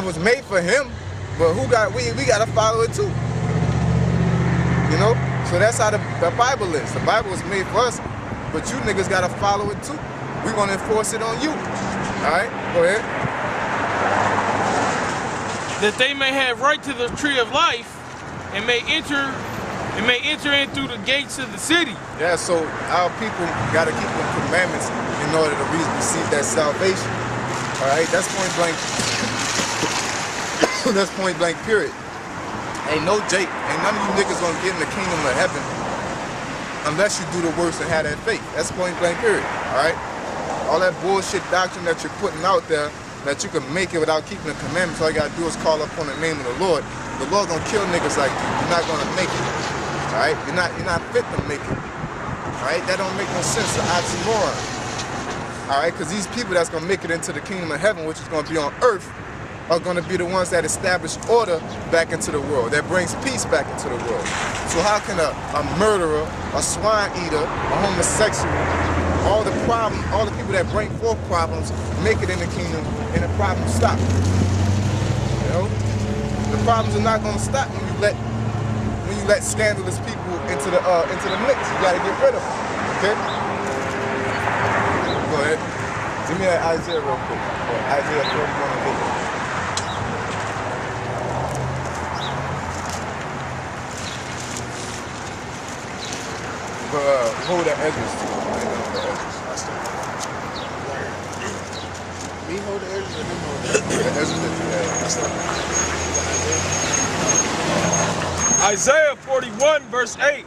It was made for him, but we gotta follow it too. You know? So that's how the Bible is. The Bible was made for us, but you niggas gotta follow it too. We're gonna enforce it on you. Alright, go ahead. That they may have right to the tree of life and may enter in through the gates of the city. Yeah, so our people gotta keep the commandments in order to receive that salvation. Alright, that's point blank. That's point blank, period. Ain't no Jake, ain't none of you niggas gonna get in the kingdom of heaven unless you do the works and have that faith. That's point blank, period. Alright? All that bullshit doctrine that you're putting out there, that you can make it without keeping the commandments, all you gotta do is call upon the name of the Lord. The Lord gonna kill niggas like you. You're not gonna make it. Alright? You're not fit to make it. Alright? That don't make no sense. It's an oxymoron. Alright? Because these people that's gonna make it into the kingdom of heaven, which is gonna be on earth, are going to be the ones that establish order back into the world, that brings peace back into the world. So how can a murderer, a swine eater, a homosexual, all the people that bring forth problems make it in the kingdom and the problems stop? You know? The problems are not going to stop when you let scandalous people into the mix. You got to get rid of them. Okay? Go ahead. Give me that Isaiah real quick. Isaiah 31:8. Hold that edges too. Me hold the edges or him hold the edges? Isaiah 41 verse 8.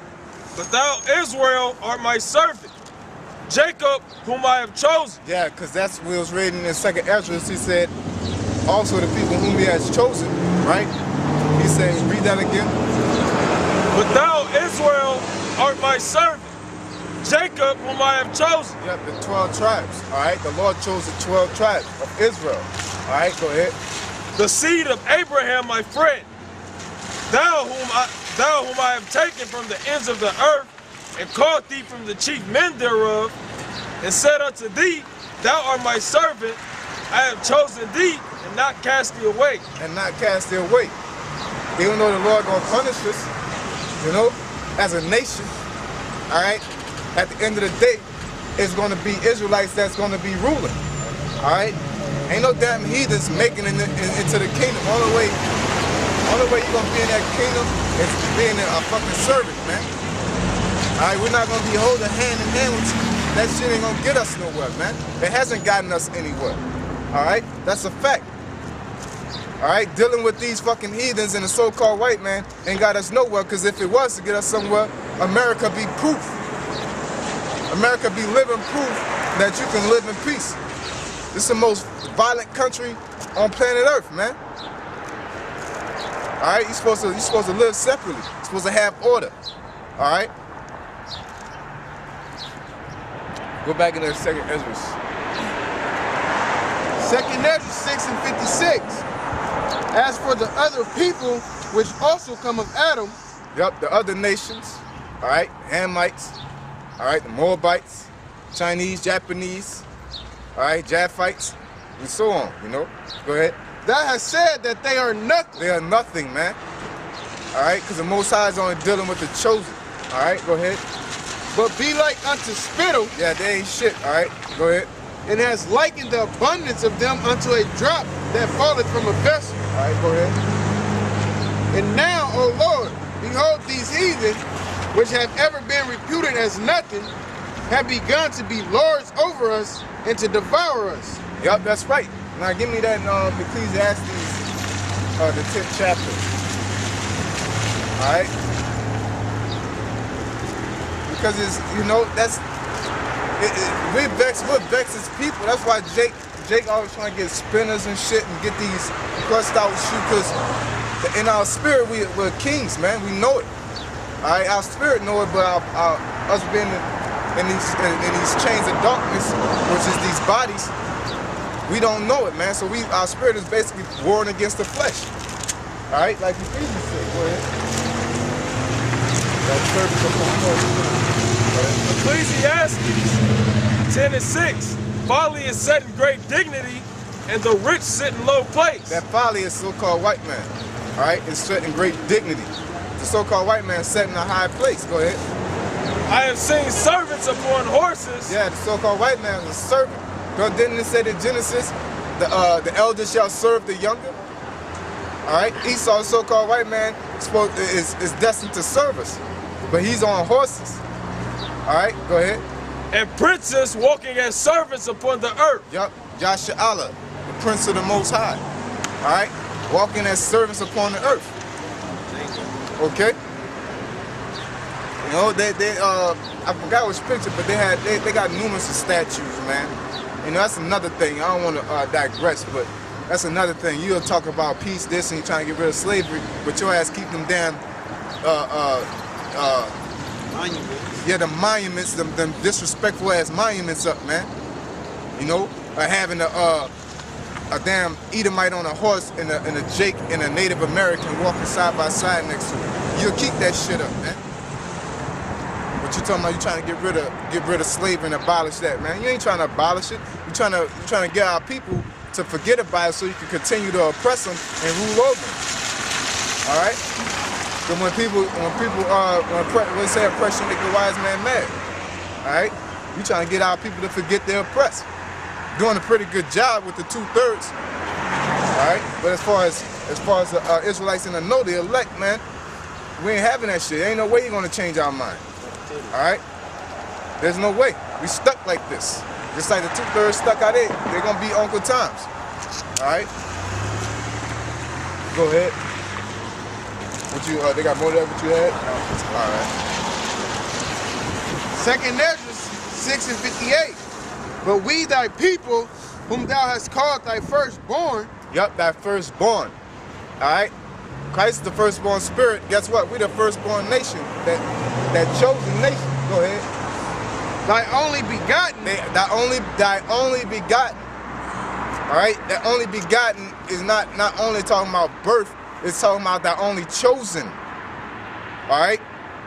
But thou, Israel, art my servant, Jacob, whom I have chosen. Yeah, because that's what was reading in 2nd Ezra. He said, also the people whom he has chosen, right? He said, read that again. But thou, Israel, art my servant, Jacob, whom I have chosen. Yep, the 12 tribes. All right, the Lord chose the 12 tribes of Israel. All right, go ahead. The seed of Abraham, my friend. Thou whom I have taken from the ends of the earth, and called thee from the chief men thereof, and said unto thee, thou art my servant. I have chosen thee, and not cast thee away. And not cast thee away. Even though the Lord gonna punish us, you know, as a nation, all right, at the end of the day, it's going to be Israelites that's going to be ruling, all right? Ain't no damn heathens making it into the kingdom. Only way you're going to be in that kingdom is being a fucking servant, man. All right, we're not going to be holding hand in hand with you. That shit ain't going to get us nowhere, man. It hasn't gotten us anywhere, all right? That's a fact. All right, dealing with these fucking heathens and the so-called white man ain't got us nowhere, because if it was to get us somewhere, America be proof. America be living proof that you can live in peace. This is the most violent country on planet Earth, man. All right, you're supposed to live separately. You're supposed to have order. All right. Go back in there, 2nd Ezra. 2nd Ezra 6:56. As for the other people which also come of Adam. Yep, the other nations. All right, Hamites. All right, the Moabites, Chinese, Japanese, all right, Japhites, and so on, you know. Go ahead. Thou hast said that they are nothing. They are nothing, man. All right, because the Most High is only dealing with the chosen. All right, go ahead. But be like unto spittle. Yeah, they ain't shit. All right, go ahead. And has likened the abundance of them unto a drop that falleth from a vessel. All right, go ahead. And now, O Lord, behold these heathen, which have ever been reputed as nothing, have begun to be lords over us and to devour us. Yep, that's right. Now give me that Ecclesiastes, the 10th chapter. All right? Because it's, you know, we're vexed as people. That's why Jake always trying to get spinners and shit and get these crushed out shoes, because in our spirit, we're kings, man. We know it. All right, our spirit know it, but us being in these chains of darkness, which is these bodies, we don't know it, man. So our spirit is basically warring against the flesh. All right, like Ephesians said. Go ahead. Ecclesiastes 10:6. Folly is set in great dignity, and the rich sit in low place. That folly is so-called white man. All right, is set in great dignity. The so-called white man set in a high place. Go ahead. I have seen servants upon horses. Yeah, the so-called white man was a servant. But didn't it say in Genesis, the elder shall serve the younger? All right, Esau, the so-called white man, is destined to serve us, but he's on horses. All right, go ahead. And princes walking as servants upon the earth. Yup, Joshua Allah, the Prince of the Most High. All right, walking as servants upon the earth. Okay. You know, I forgot which picture, but they got numerous of statues, man. You know, that's another thing. I don't want to digress, but that's another thing. You'll talk about peace, this, and you're trying to get rid of slavery, but your ass keep them damn monuments. Yeah, the monuments, them disrespectful ass monuments up, man. You know, having a damn Edomite on a horse and a Jake and a Native American walking side by side next to it. You'll keep that shit up, man. But you talking about you trying to get rid of slavery and abolish that, man. You ain't trying to abolish it. You're trying to get our people to forget about it so you can continue to oppress them and rule over them. All right? So when they say oppression make the wise man mad. All right? You trying to get our people to forget they're oppressed. Doing a pretty good job with the 2/3. All right? But as far as the Israelites in the know, the elect, man, we ain't having that shit. Ain't no way you're gonna change our mind. All right? There's no way. We stuck like this. Just like the 2/3 stuck out there, they're gonna be Uncle Tom's. All right? Go ahead. What you? They got more than what you had? All right. 2nd Ezra 6:58. But we thy people, whom thou hast called thy firstborn. Yup, thy firstborn. All right? Christ is the firstborn spirit. Guess what? We the firstborn nation. That chosen nation. Go ahead. Thy only begotten. Thy only begotten. All right? That only begotten is not only talking about birth, it's talking about thy only chosen. All right?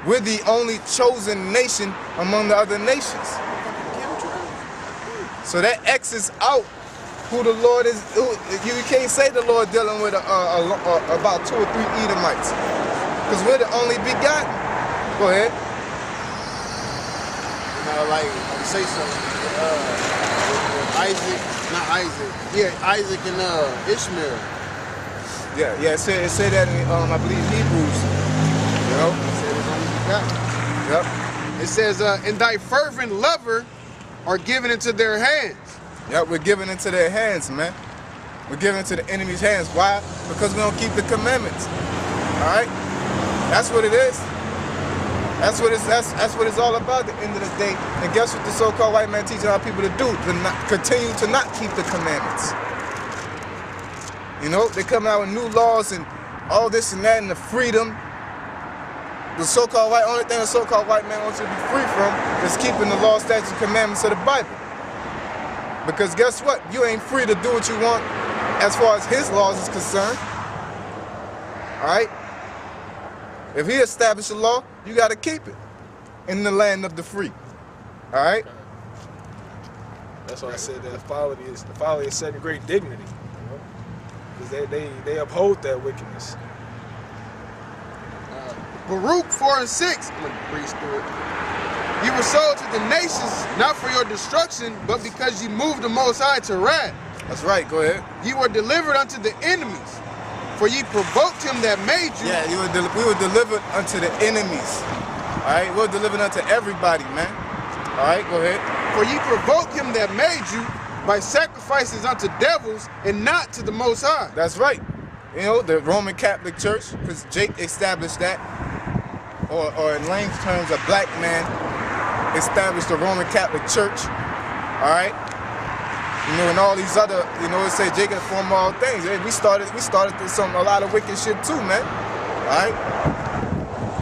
We're the only chosen nation among the other nations. So that X's out who the Lord is. You can't say the Lord dealing with about 2 or 3 Edomites, because we're the only begotten. Go ahead. Like you say something. Isaac and Ishmael. Yeah. It said that in I believe Hebrews. You know. It said it's only begotten. Yep. It says, and thy fervent lover are given into their hands. Yep, we're giving into their hands, man. We're giving into the enemy's hands. Why? Because we don't keep the commandments. All right? That's what it is. That's what it's all about at the end of the day. And guess what the so-called white man teaching our people to do? Continue to not keep the commandments. You know, they come out with new laws and all this and that and the freedom. The so-called white, only thing the so-called white man wants you to be free from is keeping the law, statutes, and commandments of the Bible. Because guess what? You ain't free to do what you want as far as his laws is concerned. All right? If he established a law, you got to keep it in the land of the free. All right? That's why I said that the folly is set in great dignity. Because they uphold that wickedness. Baruch 4:6. I'm going to breeze through it. You were sold to the nations, not for your destruction, but because you moved the Most High to wrath. That's right. Go ahead. You were delivered unto the enemies, for ye provoked him that made you. Yeah, we were delivered unto the enemies. All right? We were delivered unto everybody, man. All right? Go ahead. For ye provoked him that made you by sacrifices unto devils and not to the Most High. That's right. You know, the Roman Catholic Church, because Jake established that, or in Lane's terms, a black man established the Roman Catholic Church. All right? You know, and all these other, you know, it say Jacob formed all things. We started a lot of wicked shit too, man. All right?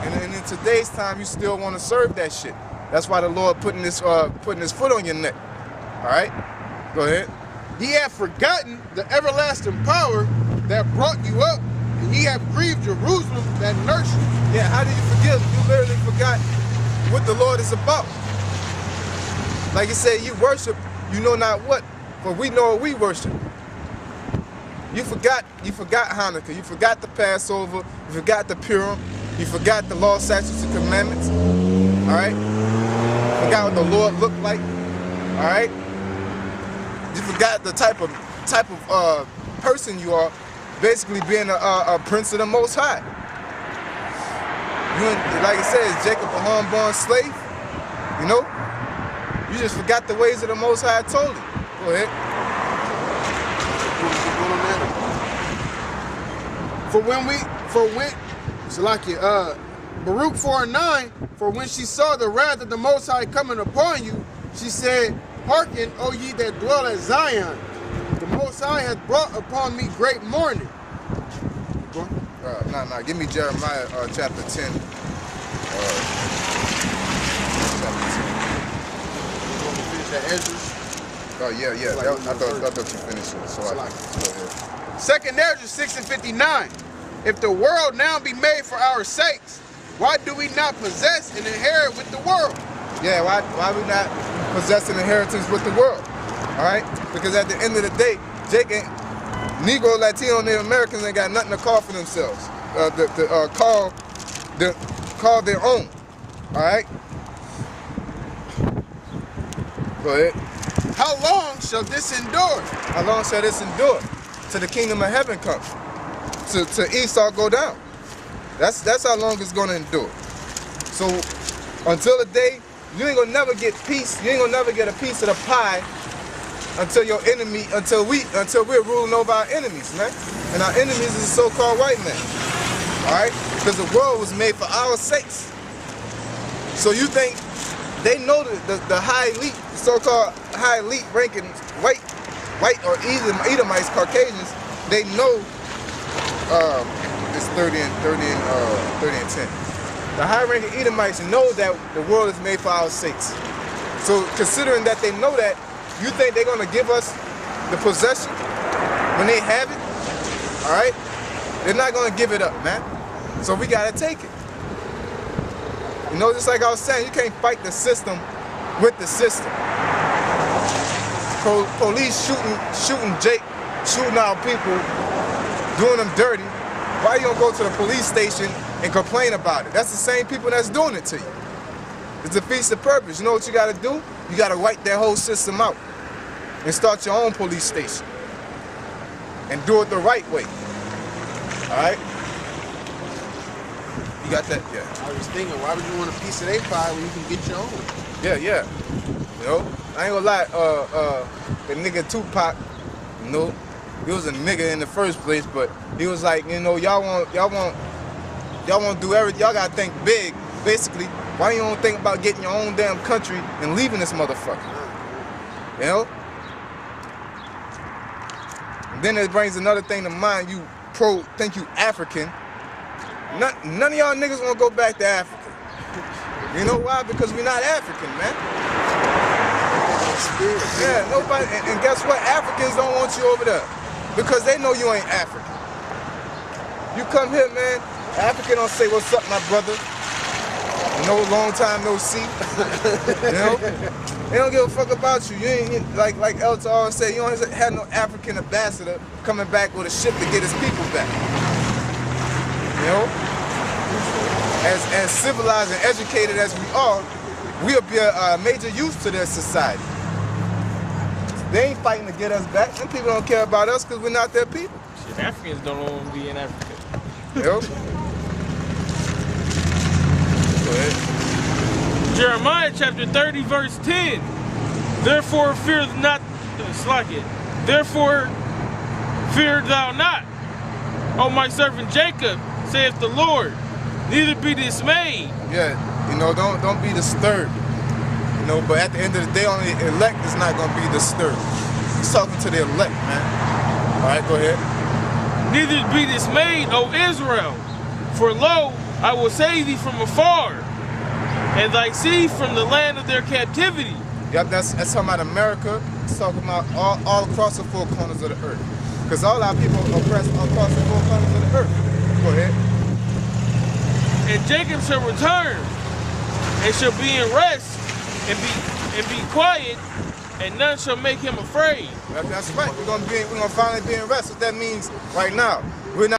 And in today's time, you still want to serve that shit. That's why the Lord putting his foot on your neck. All right? Go ahead. Ye have forgotten the everlasting power that brought you up, and ye have grieved Jerusalem that nursed you. Yeah, how do you forgive? You literally forgot what the Lord is about. Like you said, you worship, you know not what, for we know what we worship. You forgot Hanukkah. You forgot the Passover. You forgot the Purim. You forgot the law, statutes, and commandments. All right. You forgot what the Lord looked like. All right. You forgot the type of person you are, basically being a prince of the Most High. You, like it says, Jacob, a homeborn slave. You know. You just forgot the ways of the Most High. I told you. Go ahead. Baruch 4:9, for when she saw the wrath of the Most High coming upon you, she said, hearken, O ye that dwell at Zion. The Most High hath brought upon me great mourning. Nah. Give me Jeremiah chapter 10. Oh, yeah. I thought you finished it. So go ahead. Second Ezra 6:59. If the world now be made for our sakes, why do we not possess and inherit with the world? Yeah, why we not possess an inheritance with the world? All right? Because at the end of the day, Jake ain't, Negro, Latino, Native Americans ain't got nothing to call for themselves. Call their own. All right? Go ahead. How long shall this endure? How long shall this endure? Till the kingdom of heaven comes. To Esau go down. That's how long it's gonna endure. So until the day, you ain't gonna never get peace. You ain't gonna never get a piece of the pie until we're ruling over our enemies, man. And our enemies is the so-called white man. Alright? Because the world was made for our sakes. So you think they know the high elite, the so-called high elite ranking white or Edomites, Caucasians, they know it's 30 and 10. The high-ranking Edomites know that the world is made for our sakes. So considering that they know that, you think they're gonna give us the possession when they have it? All right? They're not gonna give it up, man. So we gotta take it. You know, just like I was saying, you can't fight the system with the system. Police shooting Jake, shooting our people, doing them dirty. Why you don't go to the police station and complain about it? That's the same people that's doing it to you. It defeats the purpose. You know what you gotta do? You gotta wipe that whole system out and start your own police station and do it the right way. All right? You got that? Yeah. I was thinking, why would you want a piece of their pie when you can get your own? Yeah. You know, I ain't gonna lie. The nigga Tupac, you know, he was a nigga in the first place, but he was like, you know, y'all want do everything. Y'all gotta think big. Basically, why you don't think about getting your own damn country and leaving this motherfucker? You know. And then it brings another thing to mind. You think you African. None of y'all niggas wanna go back to Africa. You know why? Because we're not African, man. Yeah, nobody. And guess what? Africans don't want you over there because they know you ain't African. You come here, man. African don't say what's up, my brother. No, long time no see. You know, they don't give a fuck about you. You ain't like El Toro said. You don't have no African ambassador coming back with a ship to get his people back. You know, as civilized and educated as we are, we'll be a major use to their society. They ain't fighting to get us back. Them people don't care about us because we're not their people. Shit, Africans don't want to be in Africa. You know? Go ahead. Jeremiah chapter 30, verse 10. Therefore fear not, Therefore fear thou not, O my servant Jacob, saith the Lord. Neither be dismayed. Yeah, you know, don't be disturbed. You know, but at the end of the day, only the elect is not gonna be disturbed. He's talking to the elect, man. All right, go ahead. Neither be dismayed, O Israel, for lo, I will save thee from afar, and thy seed from the land of their captivity. Yep, that's talking about America. It's talking about all across the four corners of the earth. Because all our people are oppressed across the four corners of the earth. Go ahead. And Jacob shall return, and shall be in rest, and be quiet, and none shall make him afraid. That's right. We're gonna finally be in rest. What that means right now.